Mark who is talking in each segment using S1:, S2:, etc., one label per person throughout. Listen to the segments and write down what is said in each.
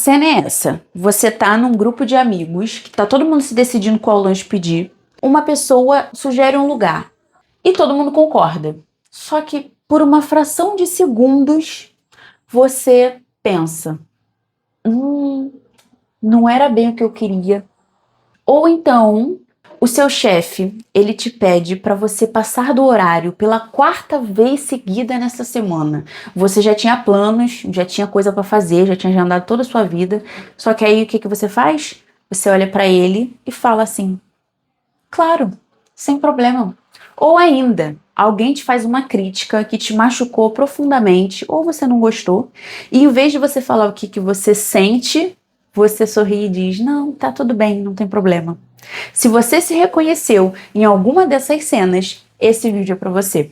S1: cena é essa. Você tá num grupo de amigos, que tá todo mundo se decidindo qual lanche pedir. Uma pessoa sugere um lugar e todo mundo concorda. Só que por uma fração de segundos, você pensa, não era bem o que eu queria. Ou então, o seu chefe, ele te pede para você passar do horário pela quarta vez seguida nessa semana. Você já tinha planos, já tinha coisa para fazer, já tinha agendado toda a sua vida. Só que aí o que você faz? Você olha para ele e fala assim: claro, sem problema. Ou ainda, alguém te faz uma crítica que te machucou profundamente, ou você não gostou, e em vez de você falar o que você sente, você sorri e diz: não, tá tudo bem, não tem problema. Se você se reconheceu em alguma dessas cenas, esse vídeo é pra você.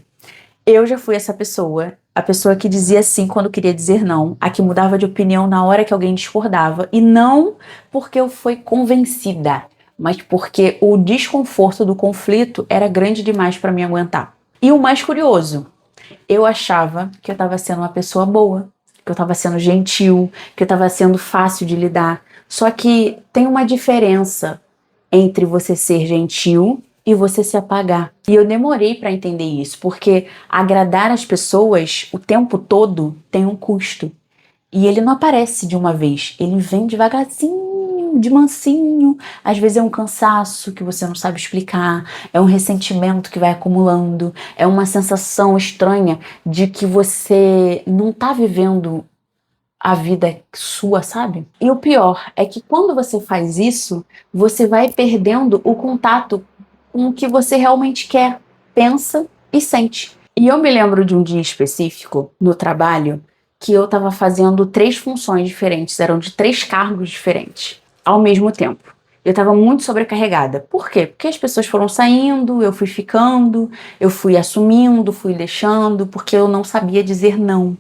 S1: Eu já fui essa pessoa, a pessoa que dizia sim quando queria dizer não, a que mudava de opinião na hora que alguém discordava, e não porque eu fui convencida, mas porque o desconforto do conflito era grande demais para me aguentar. E o mais curioso, eu achava que eu estava sendo uma pessoa boa, que eu estava sendo gentil, que eu estava sendo fácil de lidar. Só que tem uma diferença entre você ser gentil e você se apagar. E eu demorei para entender isso, porque agradar as pessoas o tempo todo tem um custo. E ele não aparece de uma vez, ele vem devagarzinho, de mansinho. Às vezes é um cansaço que você não sabe explicar, é um ressentimento que vai acumulando, é uma sensação estranha de que você não tá vivendo a vida sua, sabe? E o pior é que quando você faz isso, você vai perdendo o contato com o que você realmente quer, pensa e sente. E eu me lembro de um dia específico no trabalho que eu estava fazendo 3 funções diferentes, eram de 3 cargos diferentes, ao mesmo tempo. Eu estava muito sobrecarregada. Por quê? Porque as pessoas foram saindo, eu fui ficando, eu fui assumindo, fui deixando, porque eu não sabia dizer não.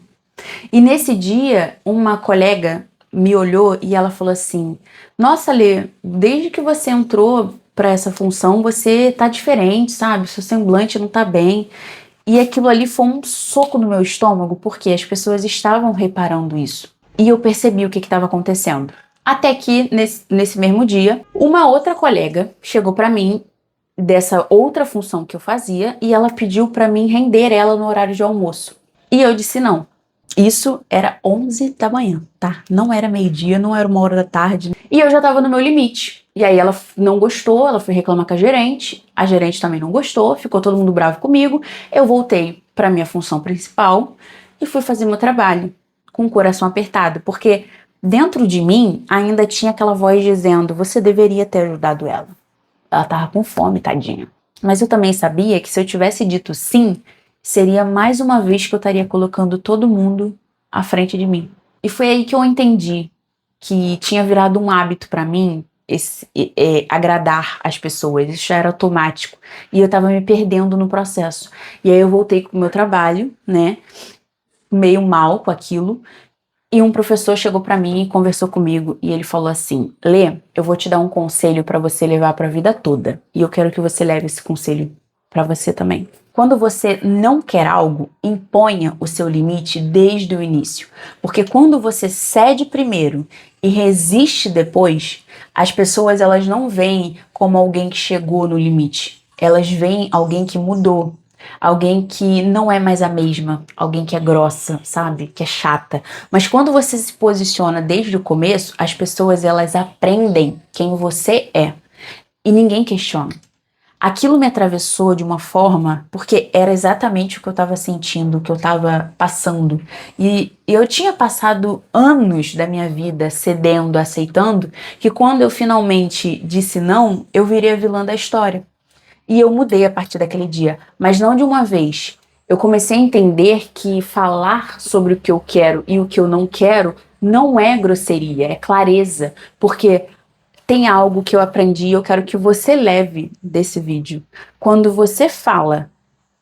S1: E nesse dia, uma colega me olhou e ela falou assim: nossa, Lê, desde que você entrou para essa função, você tá diferente, sabe? Seu semblante não tá bem. E aquilo ali foi um soco no meu estômago, porque as pessoas estavam reparando isso. E eu percebi o que estava acontecendo. Até que, nesse mesmo dia, uma outra colega chegou para mim dessa outra função que eu fazia e ela pediu para mim render ela no horário de almoço. E eu disse não. Isso era 11 da manhã, tá? Não era meio-dia, não era 1 hora da tarde. E eu já tava no meu limite. E aí ela não gostou, ela foi reclamar com a gerente também não gostou, ficou todo mundo bravo comigo. Eu voltei pra minha função principal e fui fazer meu trabalho com o coração apertado, porque dentro de mim ainda tinha aquela voz dizendo: você deveria ter ajudado ela. Ela tava com fome, tadinha. Mas eu também sabia que se eu tivesse dito sim, seria mais uma vez que eu estaria colocando todo mundo à frente de mim. E foi aí que eu entendi que tinha virado um hábito para mim agradar as pessoas. Isso já era automático. E eu tava me perdendo no processo. E aí eu voltei com o meu trabalho, né? Meio mal com aquilo. E um professor chegou para mim e conversou comigo. E ele falou assim: Lê, eu vou te dar um conselho para você levar para a vida toda. E eu quero que você leve esse conselho para você também. Quando você não quer algo, imponha o seu limite desde o início. Porque quando você cede primeiro e resiste depois, as pessoas elas não veem como alguém que chegou no limite. Elas veem alguém que mudou. Alguém que não é mais a mesma, alguém que é grossa, sabe? Que é chata. Mas quando você se posiciona desde o começo, as pessoas elas aprendem quem você é. E ninguém questiona. Aquilo me atravessou de uma forma, porque era exatamente o que eu estava sentindo, o que eu estava passando. E eu tinha passado anos da minha vida cedendo, aceitando, que quando eu finalmente disse não, eu virei a vilã da história. E eu mudei a partir daquele dia, mas não de uma vez. Eu comecei a entender que falar sobre o que eu quero e o que eu não quero não é grosseria, é clareza, porque tem algo que eu aprendi e eu quero que você leve desse vídeo. Quando você fala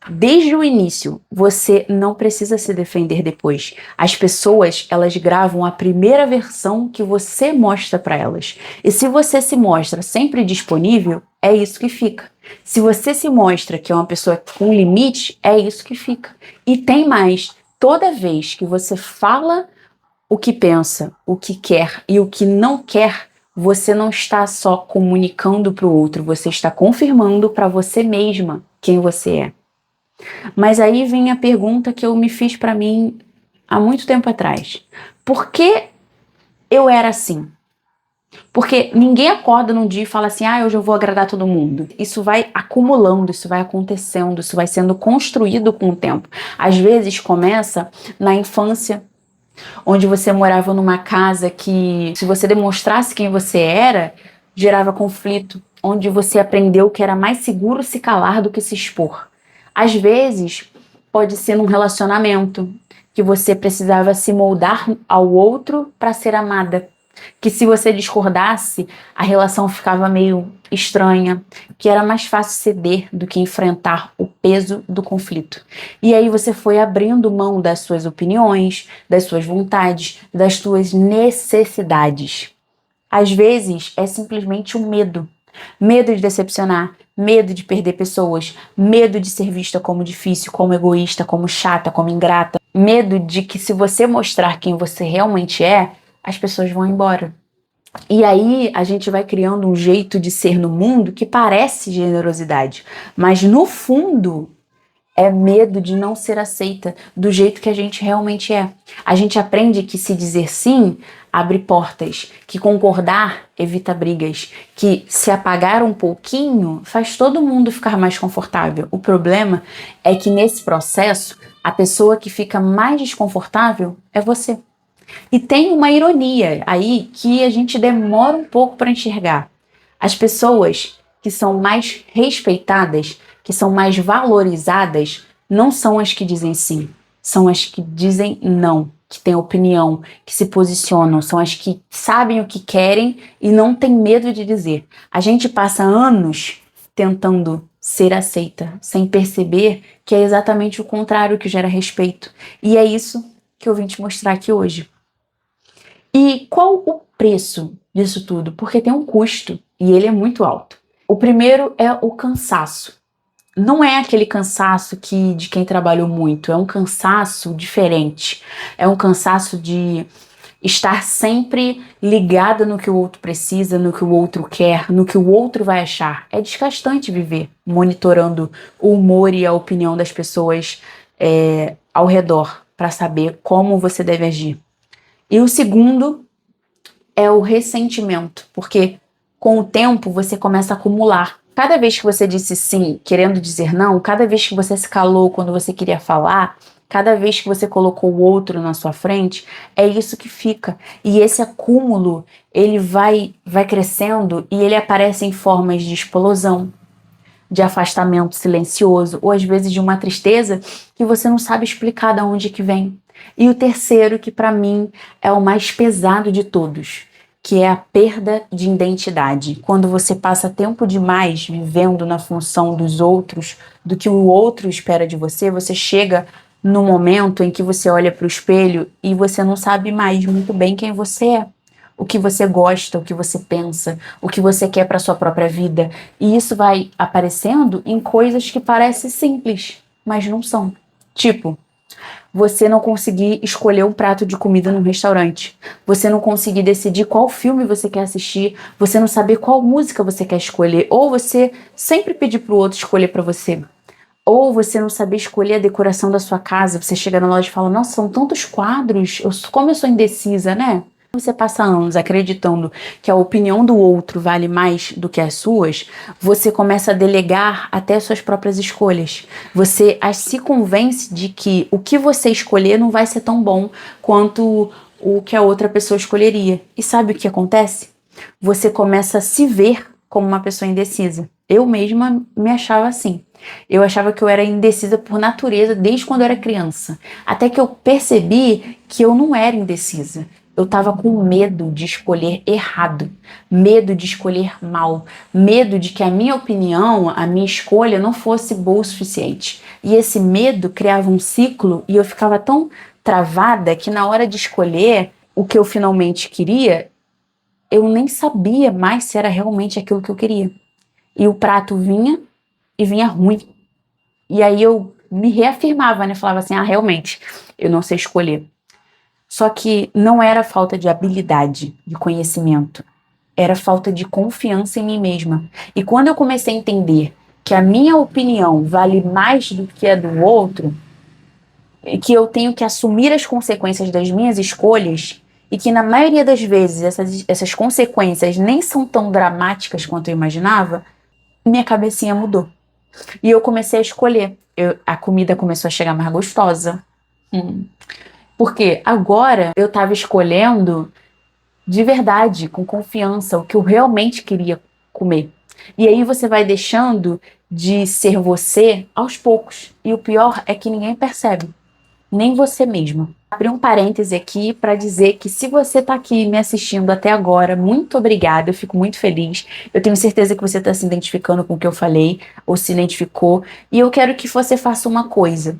S1: desde o início, você não precisa se defender depois. As pessoas, elas gravam a primeira versão que você mostra para elas. E se você se mostra sempre disponível, é isso que fica. Se você se mostra que é uma pessoa com limite, é isso que fica. E tem mais. Toda vez que você fala o que pensa, o que quer e o que não quer, você não está só comunicando para o outro, você está confirmando para você mesma quem você é. Mas aí vem a pergunta que eu me fiz para mim há muito tempo atrás. Por que eu era assim? Porque ninguém acorda num dia e fala assim, hoje eu vou agradar todo mundo. Isso vai acumulando, isso vai acontecendo, isso vai sendo construído com o tempo. Às vezes começa na infância, onde você morava numa casa que, se você demonstrasse quem você era, gerava conflito, onde você aprendeu que era mais seguro se calar do que se expor. Às vezes, pode ser num relacionamento, que você precisava se moldar ao outro para ser amada. Que se você discordasse, a relação ficava meio estranha, que era mais fácil ceder do que enfrentar o peso do conflito. E aí você foi abrindo mão das suas opiniões, das suas vontades, das suas necessidades. Às vezes é simplesmente um medo. Medo de decepcionar, medo de perder pessoas, medo de ser vista como difícil, como egoísta, como chata, como ingrata. Medo de que se você mostrar quem você realmente é, as pessoas vão embora. E aí a gente vai criando um jeito de ser no mundo que parece generosidade, mas no fundo é medo de não ser aceita do jeito que a gente realmente é. A gente aprende que se dizer sim abre portas, que concordar evita brigas, que se apagar um pouquinho faz todo mundo ficar mais confortável. O problema é que nesse processo a pessoa que fica mais desconfortável é você. E tem uma ironia aí que a gente demora um pouco para enxergar. As pessoas que são mais respeitadas, que são mais valorizadas, não são as que dizem sim, são as que dizem não, que têm opinião, que se posicionam, são as que sabem o que querem e não têm medo de dizer. A gente passa anos tentando ser aceita, sem perceber que é exatamente o contrário que gera respeito. E é isso que eu vim te mostrar aqui hoje. E qual o preço disso tudo? Porque tem um custo e ele é muito alto. O primeiro é o cansaço. Não é aquele cansaço que de quem trabalhou muito, é um cansaço diferente. É um cansaço de estar sempre ligada no que o outro precisa, no que o outro quer, no que o outro vai achar. É desgastante viver monitorando o humor e a opinião das pessoas ao redor para saber como você deve agir. E o segundo é o ressentimento, porque com o tempo você começa a acumular. Cada vez que você disse sim, querendo dizer não, cada vez que você se calou quando você queria falar, cada vez que você colocou o outro na sua frente, é isso que fica. E esse acúmulo, ele vai crescendo e ele aparece em formas de explosão, de afastamento silencioso, ou às vezes de uma tristeza que você não sabe explicar de onde que vem. E o terceiro, que para mim é o mais pesado de todos, que é a perda de identidade. Quando você passa tempo demais vivendo na função dos outros, do que o outro espera de você, você chega no momento em que você olha para o espelho e você não sabe mais muito bem quem você é. O que você gosta, o que você pensa, o que você quer para sua própria vida. E isso vai aparecendo em coisas que parecem simples, mas não são. Tipo, você não conseguir escolher um prato de comida num restaurante, você não conseguir decidir qual filme você quer assistir, você não saber qual música você quer escolher, ou você sempre pedir pro outro escolher para você. Ou você não saber escolher a decoração da sua casa, você chega na loja e fala, nossa, são tantos quadros, como eu sou indecisa, né? Você passa anos acreditando que a opinião do outro vale mais do que as suas, você começa a delegar até suas próprias escolhas. Você se convence de que o que você escolher não vai ser tão bom quanto o que a outra pessoa escolheria. E sabe o que acontece? Você começa a se ver como uma pessoa indecisa. Eu mesma me achava assim. Eu achava que eu era indecisa por natureza desde quando eu era criança. Até que eu percebi que eu não era indecisa. Eu estava com medo de escolher errado, medo de escolher mal, medo de que a minha opinião, a minha escolha não fosse boa o suficiente. E esse medo criava um ciclo e eu ficava tão travada que na hora de escolher o que eu finalmente queria, eu nem sabia mais se era realmente aquilo que eu queria. E o prato vinha e vinha ruim. E aí eu me reafirmava, né? Falava assim, realmente, eu não sei escolher. Só que não era falta de habilidade, de conhecimento. Era falta de confiança em mim mesma. E quando eu comecei a entender que a minha opinião vale mais do que a do outro, e que eu tenho que assumir as consequências das minhas escolhas, e que na maioria das vezes essas consequências nem são tão dramáticas quanto eu imaginava, minha cabecinha mudou. E eu comecei a escolher. A comida começou a chegar mais gostosa. Porque agora eu estava escolhendo de verdade, com confiança, o que eu realmente queria comer. E aí você vai deixando de ser você aos poucos. E o pior é que ninguém percebe, nem você mesmo. Abri um parêntese aqui para dizer que se você está aqui me assistindo até agora, muito obrigada, eu fico muito feliz. Eu tenho certeza que você está se identificando com o que eu falei, ou se identificou. E eu quero que você faça uma coisa.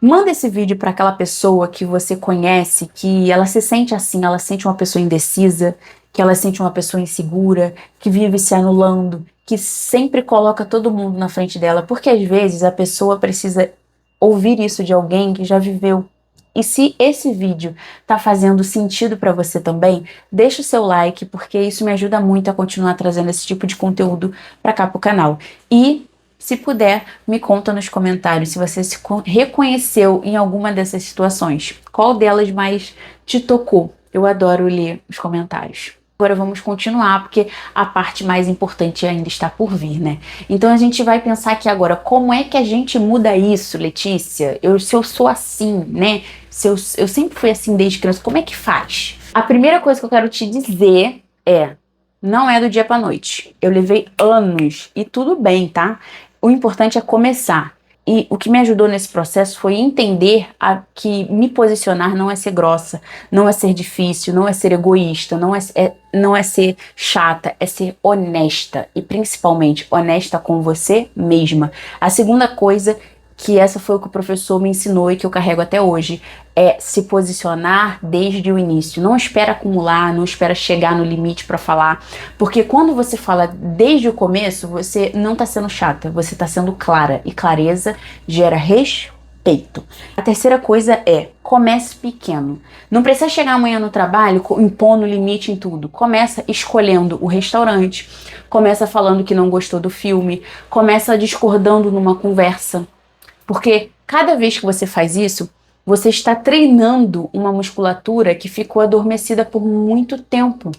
S1: Manda esse vídeo para aquela pessoa que você conhece, que ela se sente assim, ela se sente uma pessoa indecisa, que ela se sente uma pessoa insegura, que vive se anulando, que sempre coloca todo mundo na frente dela, porque às vezes a pessoa precisa ouvir isso de alguém que já viveu. E se esse vídeo tá fazendo sentido para você também, deixa o seu like, porque isso me ajuda muito a continuar trazendo esse tipo de conteúdo para cá pro canal. E se puder, me conta nos comentários se você se reconheceu em alguma dessas situações. Qual delas mais te tocou? Eu adoro ler os comentários. Agora vamos continuar, porque a parte mais importante ainda está por vir, né? Então a gente vai pensar aqui agora, como é que a gente muda isso, Letícia? Se eu sou assim, né? Eu sempre fui assim desde criança, como é que faz? A primeira coisa que eu quero te dizer é: não é do dia pra noite. Eu levei anos e tudo bem, tá? O importante é começar. E o que me ajudou nesse processo foi entender que me posicionar não é ser grossa, não é ser difícil, não é ser egoísta, não é ser chata, é ser honesta. E principalmente honesta com você mesma. A segunda coisa, que essa foi o que o professor me ensinou e que eu carrego até hoje, é se posicionar desde o início. Não espera acumular, não espera chegar no limite para falar, porque quando você fala desde o começo, você não está sendo chata, você está sendo clara, e clareza gera respeito. A terceira coisa é: comece pequeno. Não precisa chegar amanhã no trabalho impondo limite em tudo. Começa escolhendo o restaurante, começa falando que não gostou do filme, começa discordando numa conversa. Porque cada vez que você faz isso, você está treinando uma musculatura que ficou adormecida por muito tempo.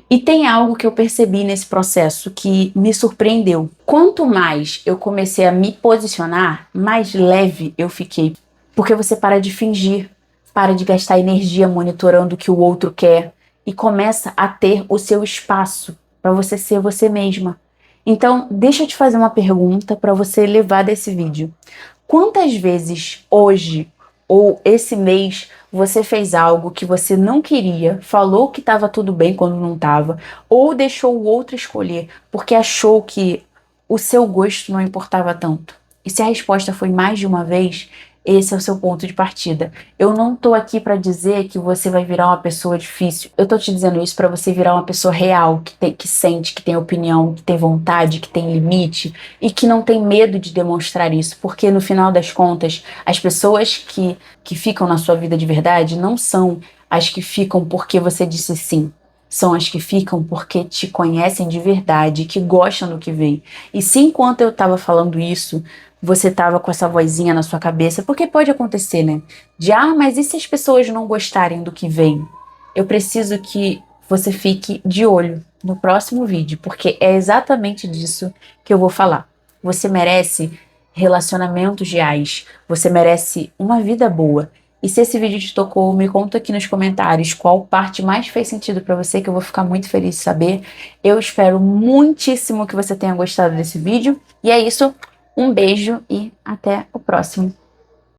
S1: E tem algo que eu percebi nesse processo que me surpreendeu. Quanto mais eu comecei a me posicionar, mais leve eu fiquei. Porque você para de fingir, para de gastar energia monitorando o que o outro quer e começa a ter o seu espaço para você ser você mesma. Então, deixa eu te fazer uma pergunta para você levar desse vídeo. Quantas vezes hoje ou esse mês você fez algo que você não queria, falou que estava tudo bem quando não estava, ou deixou o outro escolher porque achou que o seu gosto não importava tanto? E se a resposta foi mais de uma vez, esse é o seu ponto de partida. Eu não tô aqui para dizer que você vai virar uma pessoa difícil. Eu tô te dizendo isso para você virar uma pessoa real, que sente, que tem opinião, que tem vontade, que tem limite e que não tem medo de demonstrar isso. Porque no final das contas, as pessoas que ficam na sua vida de verdade não são as que ficam porque você disse sim. São as que ficam porque te conhecem de verdade, que gostam do que vem. E se enquanto eu tava falando isso, você tava com essa vozinha na sua cabeça, porque pode acontecer, né? Mas e se as pessoas não gostarem do que vem? Eu preciso que você fique de olho no próximo vídeo, porque é exatamente disso que eu vou falar. Você merece relacionamentos reais, você merece uma vida boa. E se esse vídeo te tocou, me conta aqui nos comentários qual parte mais fez sentido pra você, que eu vou ficar muito feliz de saber. Eu espero muitíssimo que você tenha gostado desse vídeo. E é isso. Um beijo e até o próximo.